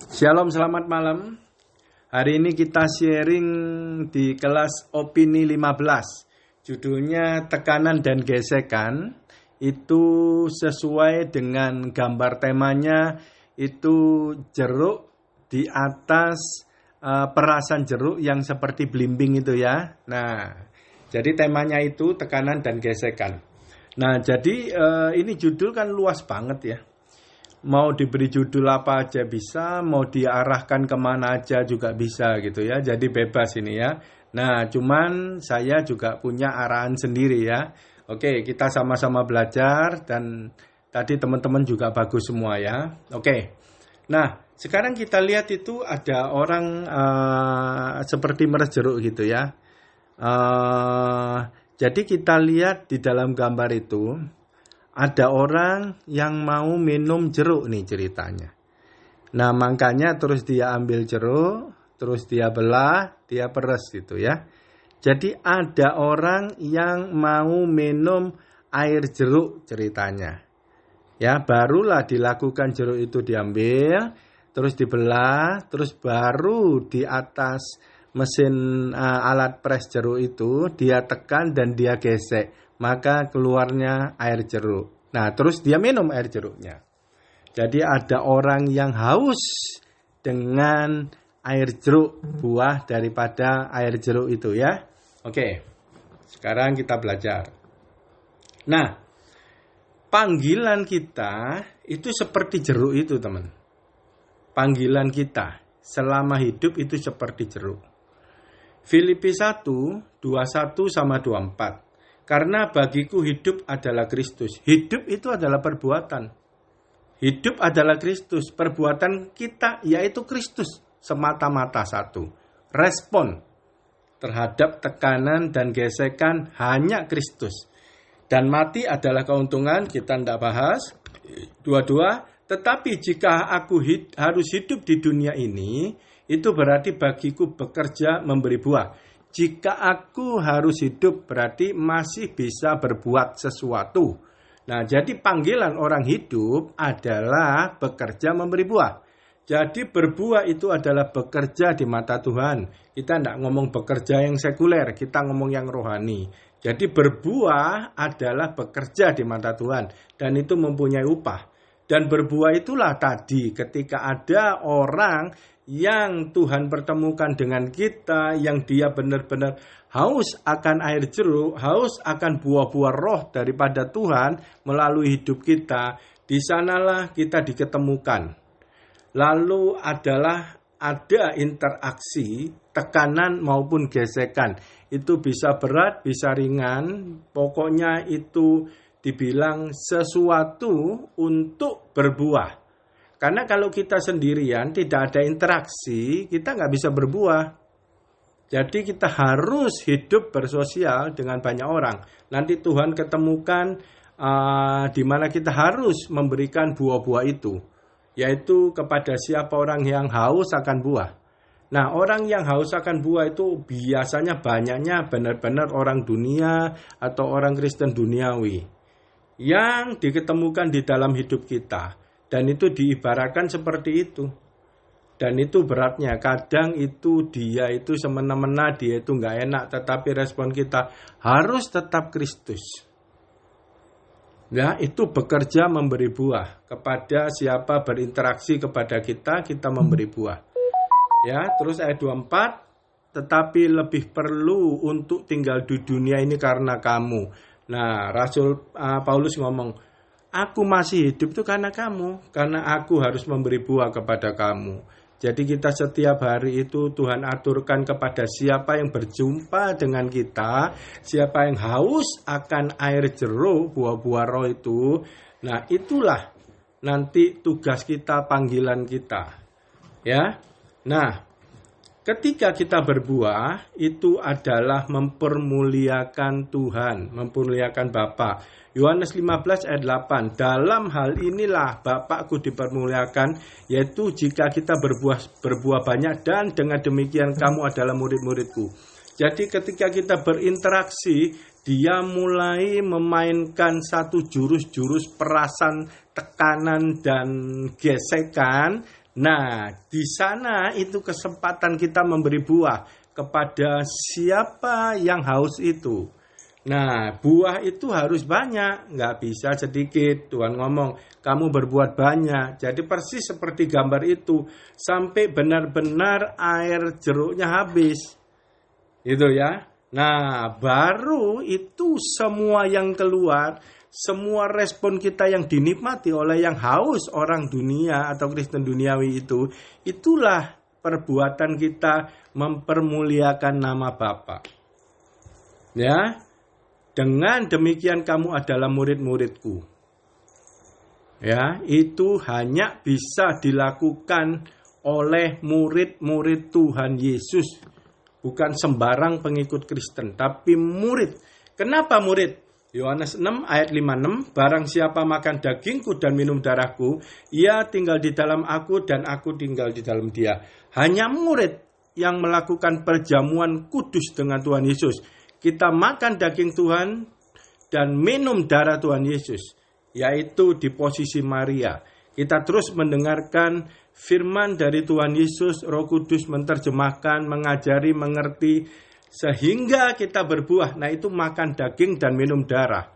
Shalom, selamat malam. Hari ini kita sharing di kelas opini 15. Judulnya tekanan dan gesekan. Itu sesuai dengan gambar temanya, itu jeruk di atas perasan jeruk yang seperti belimbing itu ya. Nah, jadi temanya itu tekanan dan gesekan. Nah, jadi ini judul kan luas banget ya. Mau diberi judul apa aja bisa, mau diarahkan kemana aja juga bisa gitu ya. Jadi bebas ini ya. Nah, cuman saya juga punya arahan sendiri ya. Oke, kita sama-sama belajar dan tadi teman-teman juga bagus semua ya. Oke. Nah, sekarang kita lihat itu ada orang seperti meres jeruk gitu ya. Jadi kita lihat di dalam gambar itu ada orang yang mau minum jeruk nih ceritanya. Nah, makanya terus dia ambil jeruk, terus dia belah, dia peres gitu ya. Jadi ada orang yang mau minum air jeruk ceritanya. Ya, barulah dilakukan jeruk itu diambil, terus dibelah, terus baru di atas mesin alat pres jeruk itu dia tekan dan dia gesek. Maka keluarnya air jeruk. Nah, terus dia minum air jeruknya. Jadi ada orang yang haus dengan air jeruk, buah daripada air jeruk itu ya. Oke, sekarang kita belajar. Nah, panggilan kita itu seperti jeruk itu teman. Panggilan kita selama hidup itu seperti jeruk. Filipi 1, 21 sama 24. Karena bagiku hidup adalah Kristus. Hidup itu adalah perbuatan. Hidup adalah Kristus. Perbuatan kita yaitu Kristus. Semata-mata satu. Respon terhadap tekanan dan gesekan hanya Kristus. Dan mati adalah keuntungan, kita tidak bahas. Dua-dua. Tetapi jika aku harus hidup di dunia ini, itu berarti bagiku bekerja memberi buah. Jika aku harus hidup berarti masih bisa berbuat sesuatu. Nah, jadi panggilan orang hidup adalah bekerja memberi buah. Jadi berbuah itu adalah bekerja di mata Tuhan. Kita tidak ngomong bekerja yang sekuler, kita ngomong yang rohani. Jadi berbuah adalah bekerja di mata Tuhan. Dan itu mempunyai upah. Dan berbuah itulah tadi ketika ada orang yang Tuhan pertemukan dengan kita, yang dia benar-benar haus akan air jeruk, haus akan buah-buah roh daripada Tuhan melalui hidup kita, di sanalah kita diketemukan. Lalu ada interaksi, tekanan maupun gesekan. Itu bisa berat, bisa ringan, pokoknya itu dibilang sesuatu untuk berbuah. Karena kalau kita sendirian, tidak ada interaksi, kita nggak bisa berbuah. Jadi kita harus hidup bersosial dengan banyak orang. Nanti Tuhan ketemukan di mana kita harus memberikan buah-buah itu. Yaitu kepada siapa orang yang haus akan buah. Nah, orang yang haus akan buah itu biasanya banyaknya benar-benar orang dunia atau orang Kristen duniawi. Yang diketemukan di dalam hidup kita. Dan itu diibaratkan seperti itu. Dan itu beratnya. Kadang itu dia itu semena-mena, dia itu nggak enak. Tetapi respon kita harus tetap Kristus. Ya, itu bekerja memberi buah. Kepada siapa berinteraksi kepada kita, kita memberi buah. Ya, terus ayat 24. Tetapi lebih perlu untuk tinggal di dunia ini karena kamu. Nah, Rasul Paulus ngomong, aku masih hidup itu karena kamu. Karena aku harus memberi buah kepada kamu. Jadi kita setiap hari itu Tuhan aturkan kepada siapa yang berjumpa dengan kita. Siapa yang haus akan air jeruk, buah-buah roh itu. Nah, itulah nanti tugas kita, panggilan kita. Ya. Nah, ketika kita berbuah, itu adalah mempermuliakan Tuhan, mempermuliakan Bapa. Yohanes 15 ayat 8, dalam hal inilah Bapakku dipermuliakan, yaitu jika kita berbuah banyak dan dengan demikian kamu adalah murid-muridku. Jadi ketika kita berinteraksi, dia mulai memainkan satu jurus-jurus perasan, tekanan, dan gesekan. Nah, di sana itu kesempatan kita memberi buah kepada siapa yang haus itu. Nah, buah itu harus banyak, nggak bisa sedikit. Tuhan ngomong, kamu berbuat banyak. Jadi persis seperti gambar itu, sampai benar-benar air jeruknya habis. Itu ya. Nah, baru itu semua yang keluar, semua respon kita yang dinikmati oleh yang haus orang dunia atau Kristen duniawi itu, itulah perbuatan kita mempermuliakan nama Bapa. Ya, dengan demikian kamu adalah murid-muridku. Ya, itu hanya bisa dilakukan oleh murid-murid Tuhan Yesus. Bukan sembarang pengikut Kristen, tapi murid. Kenapa murid? Yohanes 6 ayat 56, barang siapa makan dagingku dan minum darahku, ia tinggal di dalam aku dan aku tinggal di dalam dia. Hanya murid yang melakukan perjamuan kudus dengan Tuhan Yesus. Kita makan daging Tuhan dan minum darah Tuhan Yesus, yaitu di posisi Maria. Kita terus mendengarkan firman dari Tuhan Yesus, Roh Kudus menerjemahkan, mengajari, mengerti, sehingga kita berbuah. Nah, itu makan daging dan minum darah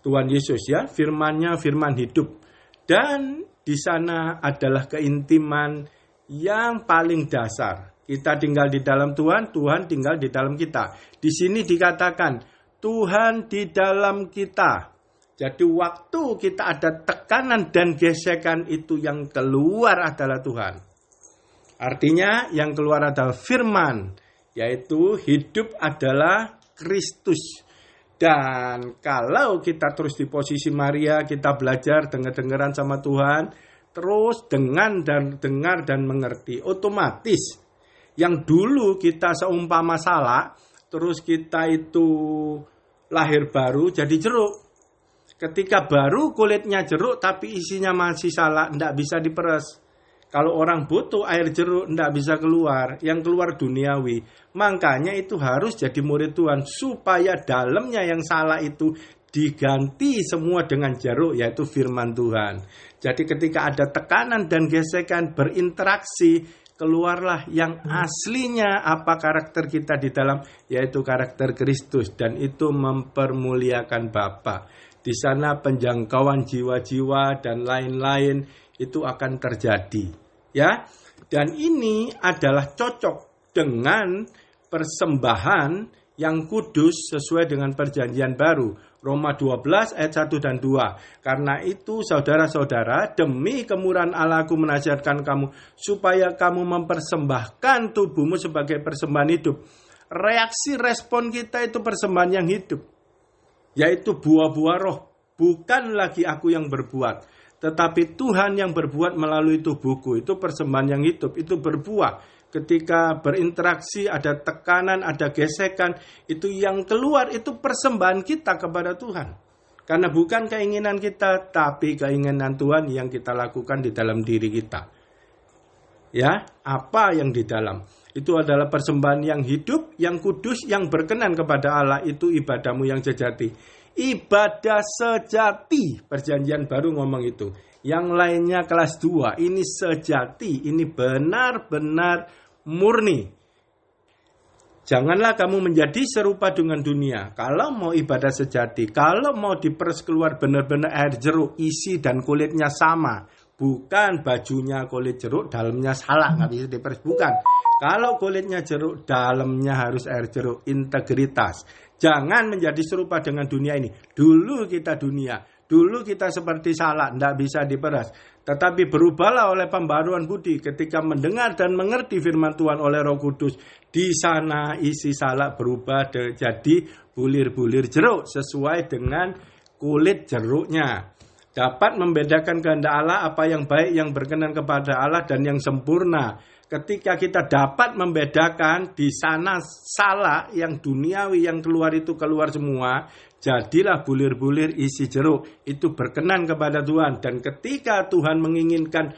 Tuhan Yesus ya, firman-Nya firman hidup. Dan di sana adalah keintiman yang paling dasar. Kita tinggal di dalam Tuhan, Tuhan tinggal di dalam kita. Di sini dikatakan, Tuhan di dalam kita. Jadi waktu kita ada tekanan dan gesekan, itu yang keluar adalah Tuhan. Artinya yang keluar adalah firman, yaitu hidup adalah Kristus. Dan kalau kita terus di posisi Maria, kita belajar dengar-dengaran sama Tuhan, terus dengar dan mengerti, otomatis yang dulu kita seumpama salah, terus kita itu lahir baru jadi jeruk. Ketika baru kulitnya jeruk tapi isinya masih salah, tidak bisa diperes. Kalau orang butuh air jeruk, tidak bisa keluar. Yang keluar duniawi. Makanya itu harus jadi murid Tuhan. Supaya dalamnya yang salah itu diganti semua dengan jeruk, yaitu firman Tuhan. Jadi ketika ada tekanan dan gesekan berinteraksi, keluarlah yang aslinya apa karakter kita di dalam, yaitu karakter Kristus. Dan itu mempermuliakan Bapa. Di sana penjangkauan jiwa-jiwa dan lain-lain itu akan terjadi, ya. Dan ini adalah cocok dengan persembahan yang kudus sesuai dengan perjanjian baru. Roma 12 ayat 1 dan 2. Karena itu saudara-saudara, demi kemurahan Allah aku menasihatkan kamu supaya kamu mempersembahkan tubuhmu sebagai persembahan hidup. Reaksi respon kita itu persembahan yang hidup, yaitu buah-buah roh. Bukan lagi aku yang berbuat, tetapi Tuhan yang berbuat melalui tubuhku. Itu persembahan yang hidup, itu berbuah. Ketika berinteraksi, ada tekanan, ada gesekan, itu yang keluar, itu persembahan kita kepada Tuhan. Karena bukan keinginan kita, tapi keinginan Tuhan yang kita lakukan di dalam diri kita. Ya, apa yang di dalam? Itu adalah persembahan yang hidup, yang kudus, yang berkenan kepada Allah. Itu ibadahmu yang sejati. Ibadah sejati, perjanjian baru ngomong itu. Yang lainnya kelas 2, ini sejati, ini benar-benar murni. Janganlah kamu menjadi serupa dengan dunia. Kalau mau ibadah sejati, kalau mau diperes keluar benar-benar air jeruk, isi dan kulitnya sama. Bukan bajunya kulit jeruk, dalamnya salah, nggak bisa diperes, bukan. Kalau kulitnya jeruk, dalamnya harus air jeruk, integritas. Jangan menjadi serupa dengan dunia ini. Dulu kita dunia, dulu kita seperti salah, tidak bisa diperas. Tetapi berubahlah oleh pembaruan budi ketika mendengar dan mengerti firman Tuhan oleh Roh Kudus. Di sana isi salah berubah jadi bulir-bulir jeruk sesuai dengan kulit jeruknya. Dapat membedakan kehendak Allah, apa yang baik, yang berkenan kepada Allah, dan yang sempurna. Ketika kita dapat membedakan, di sana salah, yang duniawi, yang keluar itu keluar semua, jadilah bulir-bulir isi jeruk. Itu berkenan kepada Tuhan. Dan ketika Tuhan menginginkan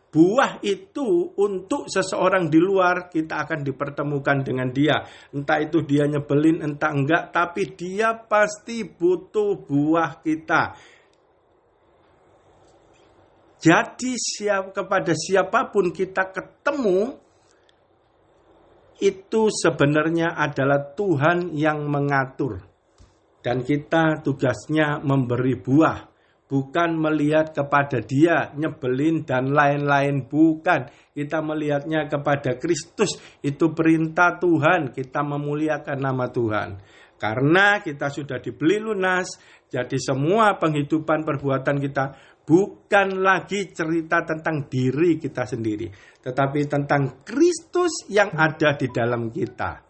buah itu untuk seseorang di luar, kita akan dipertemukan dengan dia. Entah itu dia nyebelin, entah enggak, tapi dia pasti butuh buah kita. Jadi kepada siapapun kita ketemu, itu sebenarnya adalah Tuhan yang mengatur. Dan kita tugasnya memberi buah. Bukan melihat kepada dia, nyebelin dan lain-lain. Bukan. Kita melihatnya kepada Kristus. Itu perintah Tuhan. Kita memuliakan nama Tuhan. Karena kita sudah dibeli lunas. Jadi semua penghidupan perbuatan kita bukan lagi cerita tentang diri kita sendiri. Tetapi tentang Kristus yang ada di dalam kita.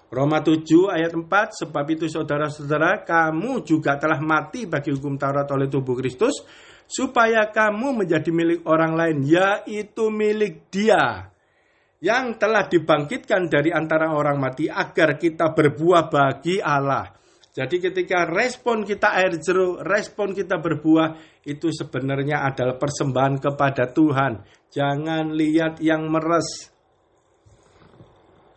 Roma 7 ayat 4, sebab itu saudara-saudara, kamu juga telah mati bagi hukum Taurat oleh tubuh Kristus, supaya kamu menjadi milik orang lain, yaitu milik Dia, yang telah dibangkitkan dari antara orang mati, agar kita berbuah bagi Allah. Jadi ketika respon kita air jeruk, respon kita berbuah, itu sebenarnya adalah persembahan kepada Tuhan. Jangan lihat yang meres.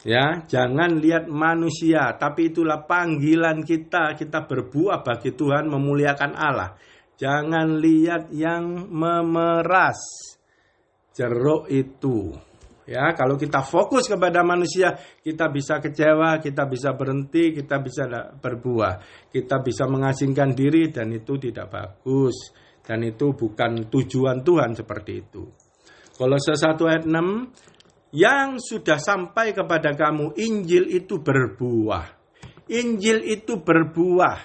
Ya, jangan lihat manusia, tapi itulah panggilan kita berbuah bagi Tuhan, memuliakan Allah. Jangan lihat yang memeras jeruk itu. Ya, kalau kita fokus kepada manusia, kita bisa kecewa, kita bisa berhenti, kita bisa berbuah. Kita bisa mengasingkan diri dan itu tidak bagus. Dan itu bukan tujuan Tuhan seperti itu. Kolose 1 ayat 6, yang sudah sampai kepada kamu, Injil itu berbuah. Injil itu berbuah.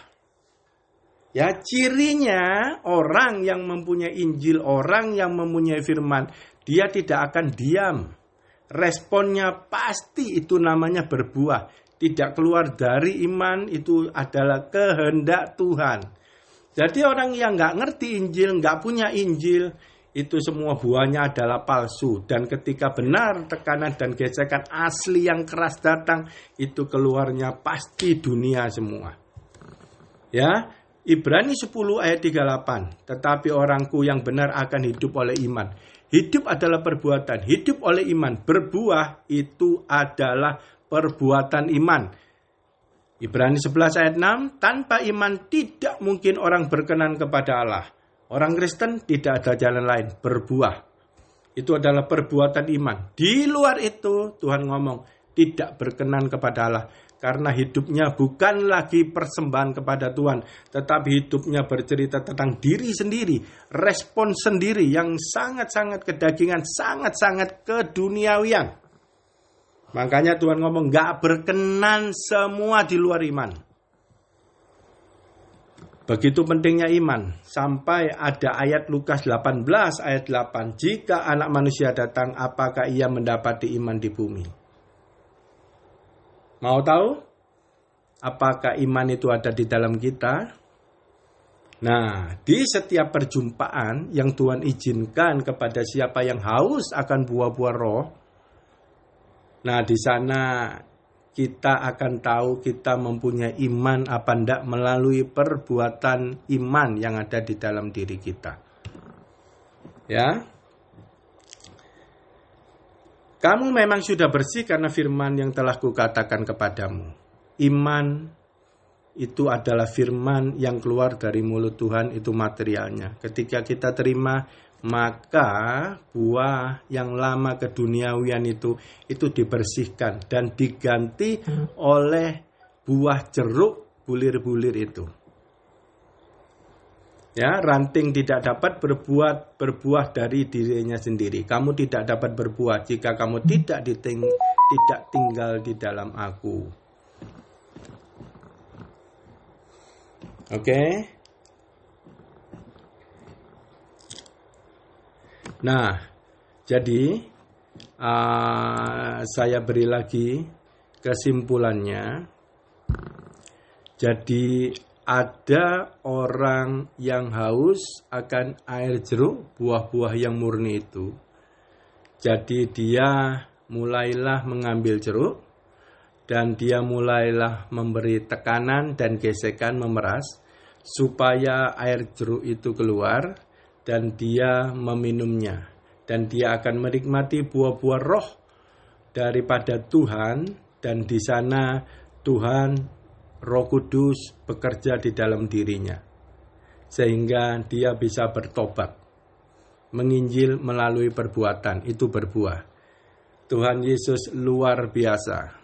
Ya, cirinya orang yang mempunyai Injil, orang yang mempunyai firman, dia tidak akan diam. Responnya pasti itu namanya berbuah. Tidak keluar dari iman, itu adalah kehendak Tuhan. Jadi orang yang nggak ngerti Injil, nggak punya Injil, itu semua buahnya adalah palsu. Dan ketika benar tekanan dan gesekan asli yang keras datang, itu keluarnya pasti dunia semua. Ya, Ibrani 10 ayat 38. Tetapi orangku yang benar akan hidup oleh iman. Hidup adalah perbuatan, hidup oleh iman. Berbuah itu adalah perbuatan iman. Ibrani 11 ayat 6. Tanpa iman tidak mungkin orang berkenan kepada Allah. Orang Kristen tidak ada jalan lain, berbuah. Itu adalah perbuatan iman. Di luar itu Tuhan ngomong tidak berkenan kepada Allah. Karena hidupnya bukan lagi persembahan kepada Tuhan. Tetapi hidupnya bercerita tentang diri sendiri. Respon sendiri yang sangat-sangat kedagingan, sangat-sangat keduniawian. Makanya Tuhan ngomong gak berkenan semua di luar iman. Begitu pentingnya iman, sampai ada ayat Lukas 18 ayat 8. Jika anak manusia datang, apakah ia mendapati iman di bumi? Mau tahu? Apakah iman itu ada di dalam kita? Nah, di setiap perjumpaan yang Tuhan izinkan kepada siapa yang haus akan buah-buah roh, nah di sana kita akan tahu kita mempunyai iman apa enggak melalui perbuatan iman yang ada di dalam diri kita. Ya. Kamu memang sudah bersih karena firman yang telah kukatakan kepadamu. Iman itu adalah firman yang keluar dari mulut Tuhan, itu materialnya. Ketika kita terima, maka buah yang lama keduniawian itu dibersihkan dan diganti oleh buah jeruk bulir-bulir itu. Ya, ranting tidak dapat berbuah dari dirinya sendiri. Kamu tidak dapat berbuah jika kamu tidak tinggal di dalam aku. Oke. Nah, jadi saya beri lagi kesimpulannya. Jadi ada orang yang haus akan air jeruk, buah-buah yang murni itu. Jadi dia mulailah mengambil jeruk dan dia mulailah memberi tekanan dan gesekan memeras supaya air jeruk itu keluar dan dia meminumnya. Dan dia akan menikmati buah-buah roh daripada Tuhan dan di sana Tuhan Roh Kudus bekerja di dalam dirinya. Sehingga dia bisa bertobat. menginjil melalui perbuatan, itu berbuah. Tuhan Yesus luar biasa.